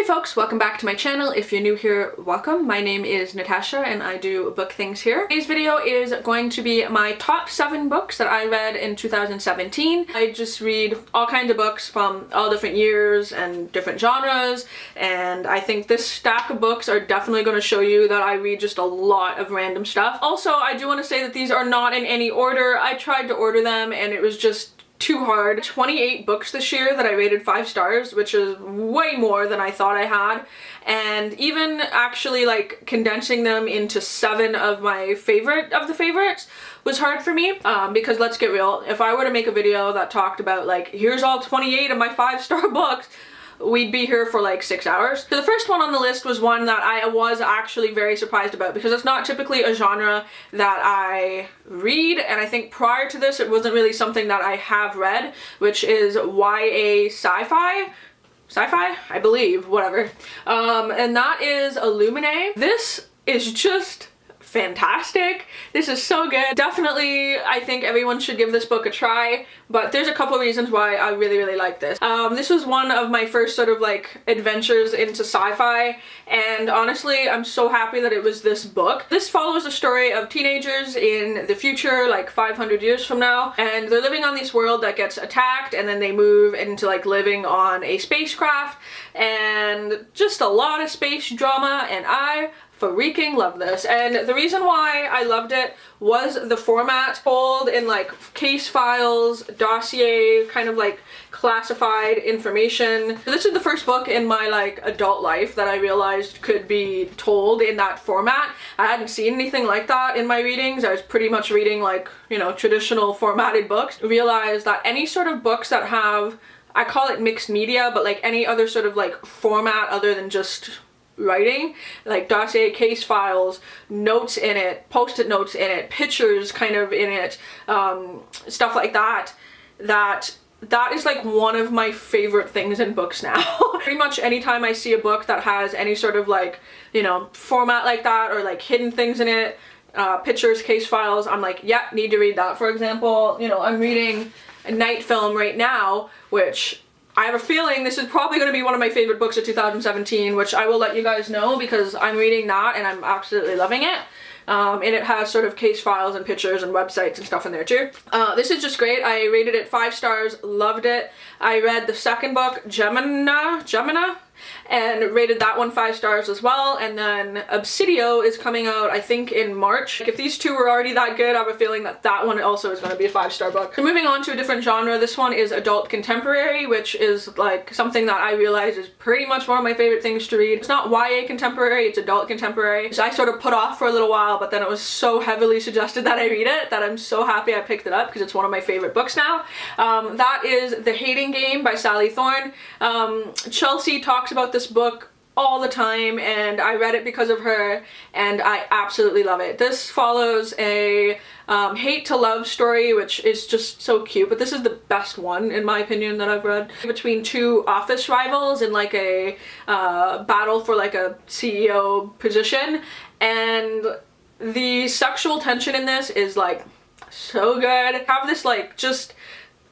folks, welcome back to my channel. If you're new here, welcome. My name is Natasha and I do book things here. Today's video is going to be my top 7 books that I read in 2017. I just read all kinds of books from all different years and different genres, and I think this stack of books are definitely going to show you that I read just a lot of random stuff. Also, I do want to say that these are not in any order. I tried to order them and it was just too hard. 28 books this year that I rated 5 stars, which is way more than I thought I had, and even actually like condensing them into 7 of my favorites was hard for me, because let's get real, if I were to make a video that talked about like here's all 28 of my 5-star books, we'd be here for like 6 hours. So the first one on the list was one that I was actually very surprised about because it's not typically a genre that I read, and I think prior to this it wasn't really something that I have read, which is YA sci-fi, I believe, whatever. And that is Illuminae. This is just fantastic. This is so good. Definitely, I think everyone should give this book a try, but there's a couple reasons why I really like this. This was one of my first sort of like adventures into sci-fi, and honestly, I'm so happy that it was this book. This follows the story of teenagers in the future, like 500 years from now, and they're living on this world that gets attacked, and then they move into like living on a spacecraft, and just a lot of space drama, and I freaking love this. And the reason why I loved it was the format, told in like case files, dossier, kind of like classified information. So this is the first book in my like adult life that I realized could be told in that format. I hadn't seen anything like that in my readings. I was pretty much reading like, you know, traditional formatted books. I realized that any sort of books that have, I call it mixed media, but like any other sort of like format other than just writing, like dossier, case files, notes in it, post-it notes in it, pictures kind of in it, stuff like that, that is like one of my favorite things in books now. Pretty much anytime I see a book that has any sort of like, you know, format like that, or like hidden things in it, pictures, case files, I'm like, yeah, need to read that. For example, you know, I'm reading a Night Film right now, which I have a feeling this is probably going to be one of my favorite books of 2017, which I will let you guys know because I'm reading that and I'm absolutely loving it. And it has sort of case files and pictures and websites and stuff in there too. This is just great. I rated it 5 stars, loved it. I read the second book, Gemina, and rated that one 5 stars as well. And then Obsidio is coming out, I think, in March. If these two were already that good, I have a feeling that that one also is going to be a 5-star book. So moving on to a different genre, this one is adult contemporary, which is like something that I realize is pretty much one of my favorite things to read. It's not YA contemporary, it's adult contemporary. So I sort of put off for a little while, but then it was so heavily suggested that I read it that I'm so happy I picked it up because it's one of my favorite books now. That is The Hating Game by Sally Thorne. Chelsea talks about this book all the time and I read it because of her and I absolutely love it. This follows a hate to love story, which is just so cute, but this is the best one in my opinion that I've read, between 2 office rivals in like a battle for like a CEO position, and the sexual tension in this is like so good. Have this like just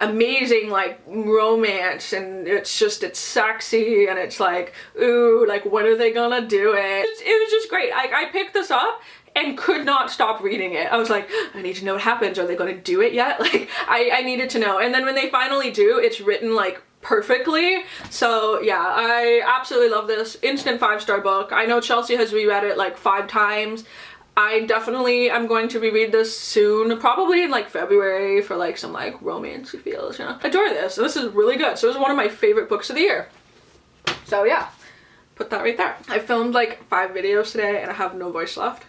amazing like romance, and it's sexy, and it's like, ooh, like when are they gonna do it? It was just great. I picked this up and could not stop reading it. I was like, I need to know what happens. Are they gonna do it yet? Like I needed to know. And then when they finally do, it's written like perfectly. So yeah, I absolutely love this. Instant 5-star book. I know Chelsea has reread it like 5 times. I definitely am going to reread this soon, probably in like February, for like some like romancy feels, you know. Adore this. This is really good. So it was one of my favorite books of the year. So yeah, put that right there. I filmed like 5 videos today and I have no voice left.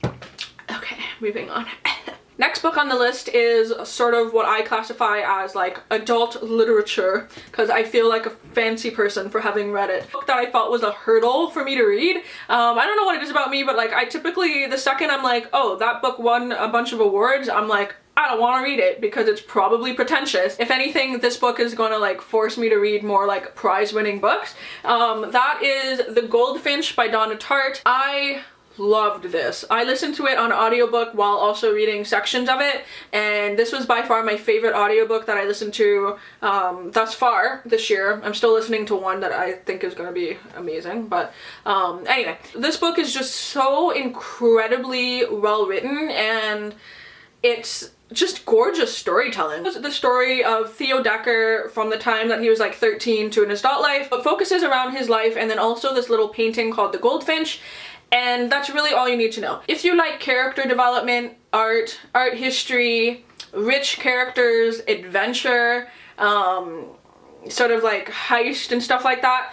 Okay, moving on. Next book on the list is sort of what I classify as like adult literature, because I feel like a fancy person for having read it. A book that I felt was a hurdle for me to read. I don't know what it is about me, but like I typically, the second I'm like, oh, that book won a bunch of awards, I'm like, I don't want to read it because it's probably pretentious. If anything, this book is going to like force me to read more like prize-winning books. That is The Goldfinch by Donna Tartt. I loved this. I listened to it on audiobook while also reading sections of it, and this was by far my favorite audiobook that I listened to thus far this year. I'm still listening to one that I think is going to be amazing, but anyway, this book is just so incredibly well written, and it's just gorgeous storytelling. It's the story of Theo Decker from the time that he was like 13 to in his adult life, but focuses around his life, and then also this little painting called The Goldfinch, and that's really all you need to know. If you like character development, art history, rich characters, adventure, sort of like heist and stuff like that,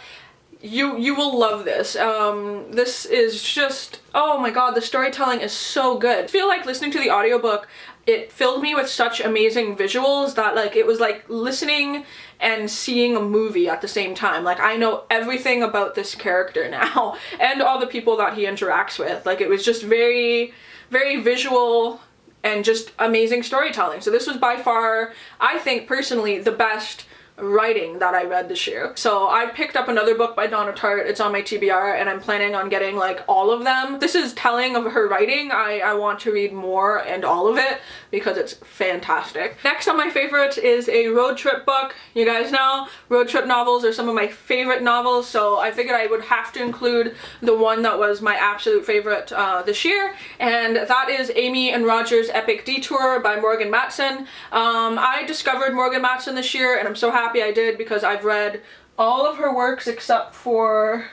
you will love this. This is just, oh my god, the storytelling is so good. I feel like listening to the audiobook, it filled me with such amazing visuals that like it was like listening and seeing a movie at the same time. Like I know everything about this character now and all the people that he interacts with. Like it was just very, very visual and just amazing storytelling. So this was by far, I think personally, the best writing that I read this year. So I picked up another book by Donna Tartt. It's on my TBR, and I'm planning on getting like all of them. This is telling of her writing. I want to read more and all of it because it's fantastic. Next on my favorites is a road trip book. You guys know road trip novels are some of my favorite novels, so I figured I would have to include the one that was my absolute favorite this year, and that is Amy and Roger's Epic Detour by Morgan Matson. I discovered Morgan Matson this year, and I'm so happy I did because I've read all of her works except for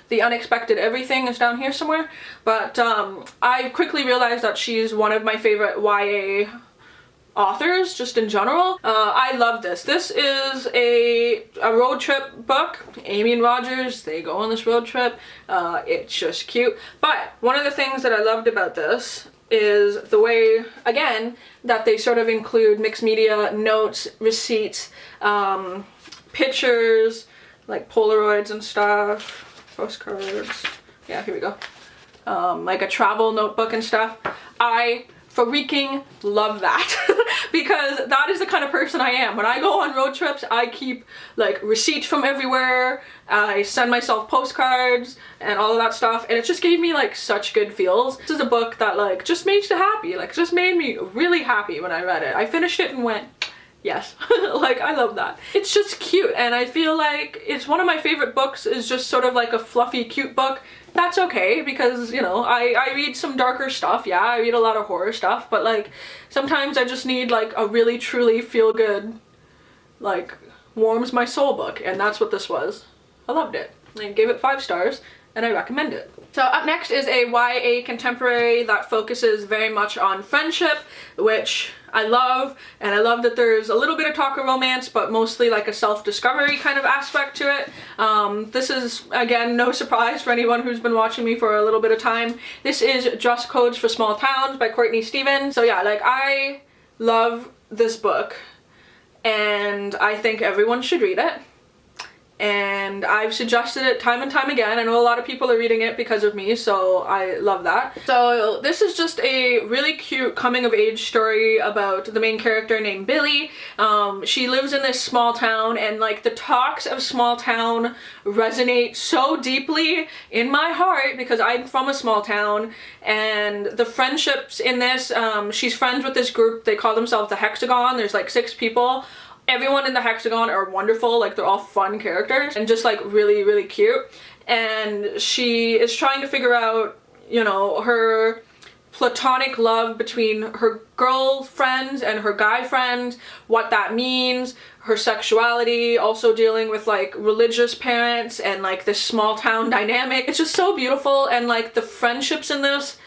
The Unexpected Everything is down here somewhere, but I quickly realized that she's one of my favorite YA authors just in general. I love this. This is a road trip book. Amy and Rogers, they go on this road trip. It's just cute. But one of the things that I loved about this is the way, again, that they sort of include mixed media, notes, receipts, pictures, like Polaroids and stuff, postcards. Yeah, here we go. Like a travel notebook and stuff. I freaking love that because that is the kind of person I am. When I go on road trips, I keep like receipts from everywhere. I send myself postcards and all of that stuff, and it just gave me like such good feels. This is a book that like just made you happy, like just made me really happy when I read it. I finished it and went, yes. Like I love that. It's just cute, and I feel like it's one of my favorite books is just sort of like a fluffy cute book. That's okay because, you know, I read some darker stuff. Yeah, I read a lot of horror stuff, but like sometimes I just need like a really truly feel good, like warms my soul book, and that's what this was. I loved it. I gave it 5 stars and I recommend it. So up next is a YA contemporary that focuses very much on friendship, which I love, and I love that there's a little bit of talk of romance, but mostly like a self-discovery kind of aspect to it. This is, again, no surprise for anyone who's been watching me for a little bit of time. This is Dress Codes for Small Towns by Courtney Stevens. So yeah, like I love this book, and I think everyone should read it. And I've suggested it time and time again. I know a lot of people are reading it because of me, so I love that. So this is just a really cute coming of age story about the main character named Billy. She lives in this small town, and like the talks of small town resonate so deeply in my heart because I'm from a small town, and the friendships in this, she's friends with this group, they call themselves the Hexagon. There's like 6 people. Everyone in the Hexagon are wonderful, like they're all fun characters and just like really, really cute. And she is trying to figure out, you know, her platonic love between her girlfriends and her guy friends, what that means, her sexuality, also dealing with like religious parents and like this small town dynamic. It's just so beautiful, and like the friendships in this,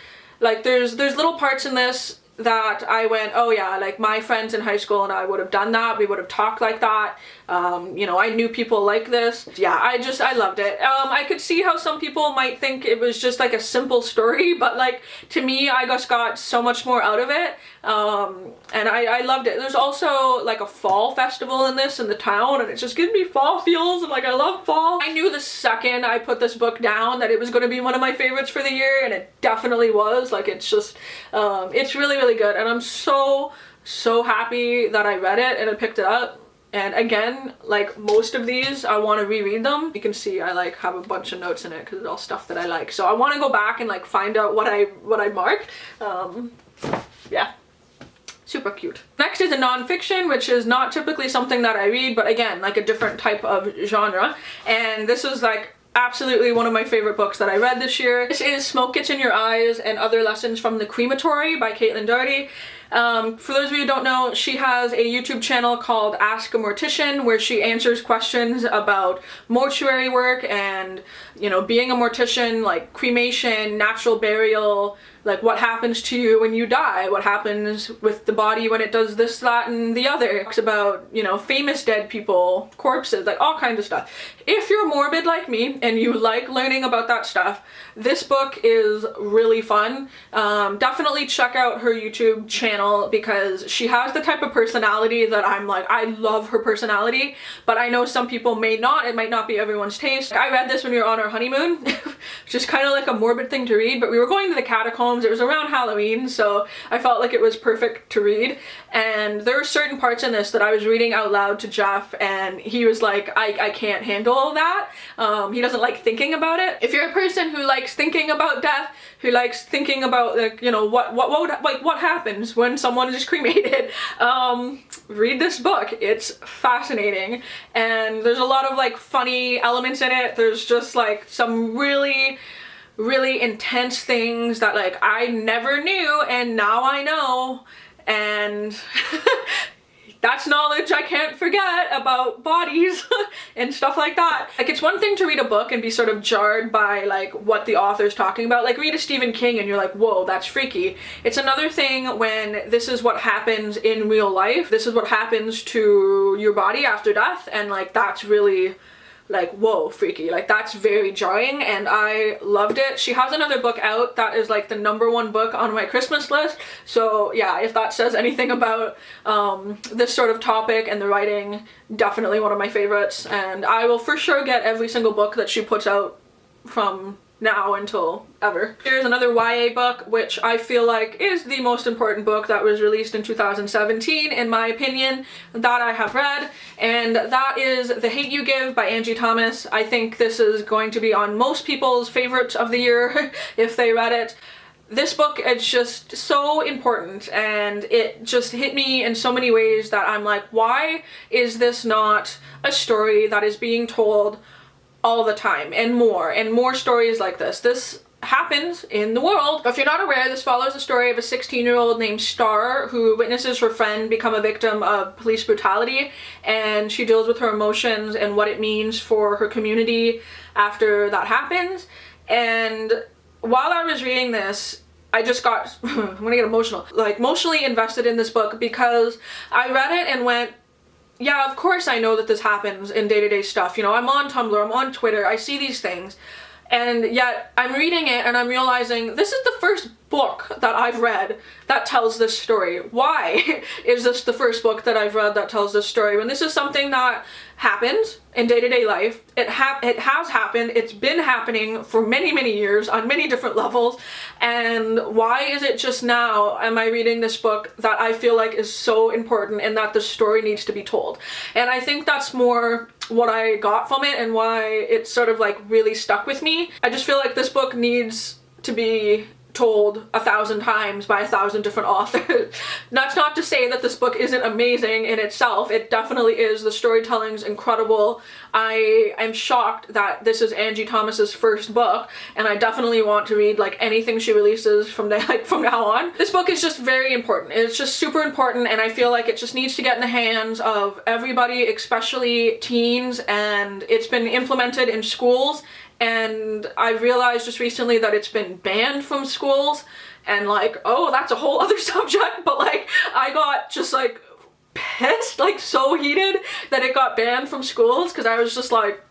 like there's little parts in this that I went, oh yeah, like my friends in high school and I would have done that. We would have talked like that. You know, I knew people like this. Yeah, I loved it. I could see how some people might think it was just like a simple story, but like to me, I just got so much more out of it. And I loved it. There's also like a fall festival in this in the town, and it just gives me fall feels, and like I love fall. I knew the second I put this book down that it was going to be one of my favorites for the year, and it definitely was. Like it's just, it's really, really good, and I'm so happy that I read it and I picked it up. And again, like most of these, I want to reread them. You can see I like have a bunch of notes in it because it's all stuff that I like. So I want to go back and like find out what I marked. Yeah. Super cute. Next is a nonfiction, which is not typically something that I read, but again, like a different type of genre. And this was like absolutely one of my favorite books that I read this year. This is Smoke Gets in Your Eyes and Other Lessons from the Crematory by Caitlin Doherty. For those of you who don't know, she has a YouTube channel called Ask a Mortician where she answers questions about mortuary work and, you know, being a mortician, like cremation, natural burial, like what happens to you when you die, what happens with the body when it does this, that, and the other. Talks about, you know, famous dead people, corpses, like all kinds of stuff. If you're morbid like me and you like learning about that stuff, this book is really fun. Definitely check out her YouTube channel because she has the type of personality that I'm like, I love her personality, but I know some people may not. It might not be everyone's taste. I read this when we were on our honeymoon, which is kind of like a morbid thing to read, but we were going to the catacombs. It was around Halloween, so I felt like it was perfect to read. And there were certain parts in this that I was reading out loud to Jeff, and he was like, I can't handle that. He doesn't like thinking about it. If you're a person who likes thinking about death, who likes thinking about, like, you know, what happens when someone is cremated, read this book. It's fascinating, and there's a lot of like funny elements in it. There's just like some really intense things that like I never knew and now I know, and that's knowledge I can't forget about bodies and stuff like that. Like, it's one thing to read a book and be sort of jarred by like what the author's talking about. Like, read a Stephen King and you're like, whoa, that's freaky. It's another thing when this is what happens in real life. This is what happens to your body after death, and like that's really like, whoa, freaky. Like, that's very jarring, and I loved it. She has another book out that is like the #1 book on my Christmas list, so yeah, if that says anything about this sort of topic and the writing, definitely one of my favorites, and I will for sure get every single book that she puts out from now until ever. Here's another YA book, which I feel like is the most important book that was released in 2017, in my opinion, that I have read, and that is The Hate You Give by Angie Thomas. I think this is going to be on most people's favorite of the year if they read it. This book is just so important, and it just hit me in so many ways that I'm like, why is this not a story that is being told all the time, and more stories like this. This happens in the world. If you're not aware, this follows the story of a 16-year-old named Star who witnesses her friend become a victim of police brutality, and she deals with her emotions and what it means for her community after that happens. And while I was reading this, I just got, I'm gonna get emotional, like emotionally invested in this book, because I read it and went, yeah, of course I know that this happens in day-to-day stuff. You know, I'm on Tumblr, I'm on Twitter, I see these things, and yet I'm reading it and I'm realizing this is the first book that I've read that tells this story. Why is this the first book that I've read that tells this story when this is something that happens in day-to-day life? It has happened, it's been happening for many years on many different levels, and why is it just now am I reading this book that I feel like is so important and that the story needs to be told? And I think that's more what I got from it and why it sort of like really stuck with me. I just feel like this book needs to be told 1,000 times by 1,000 different authors. That's not to say that this book isn't amazing in itself. It definitely is. The storytelling's incredible. I'm shocked that this is Angie Thomas's first book, and I definitely want to read like anything she releases from now on. This book is just very important. It's just super important, and I feel like it just needs to get in the hands of everybody, especially teens, and it's been implemented in schools. And I realized just recently that it's been banned from schools, and like, oh, that's a whole other subject, but like, I got just like pissed, like so heated that it got banned from schools, because I was just like,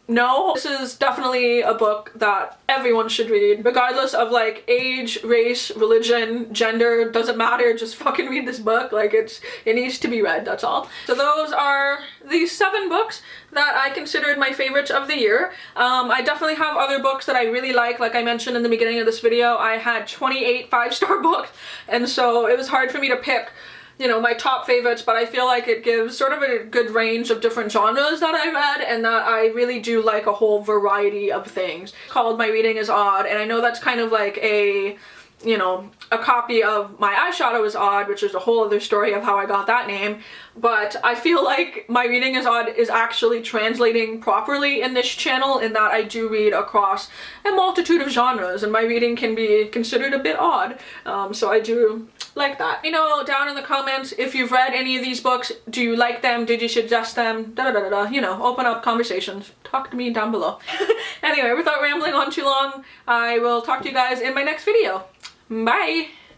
no, this is definitely a book that everyone should read, regardless of like age, race, religion, gender, doesn't matter, just fucking read this book. Like, it needs to be read, that's all. So those are the 7 books that I considered my favorites of the year. I definitely have other books that I really like I mentioned in the beginning of this video. I had 28 5-star books, and so it was hard for me to pick you know, my top favorites, but I feel like it gives sort of a good range of different genres that I read, and that I really do like a whole variety of things. It's called My Reading is Odd, and I know that's kind of like a, you know, a copy of My Eyeshadow is Odd, which is a whole other story of how I got that name, but I feel like My Reading is Odd is actually translating properly in this channel, in that I do read across a multitude of genres, and my reading can be considered a bit odd, so I do like that. Let me know down in the comments if you've read any of these books. Do you like them? Did you suggest them? You know, open up conversations. Talk to me down below. Anyway, without rambling on too long, I will talk to you guys in my next video. Bye!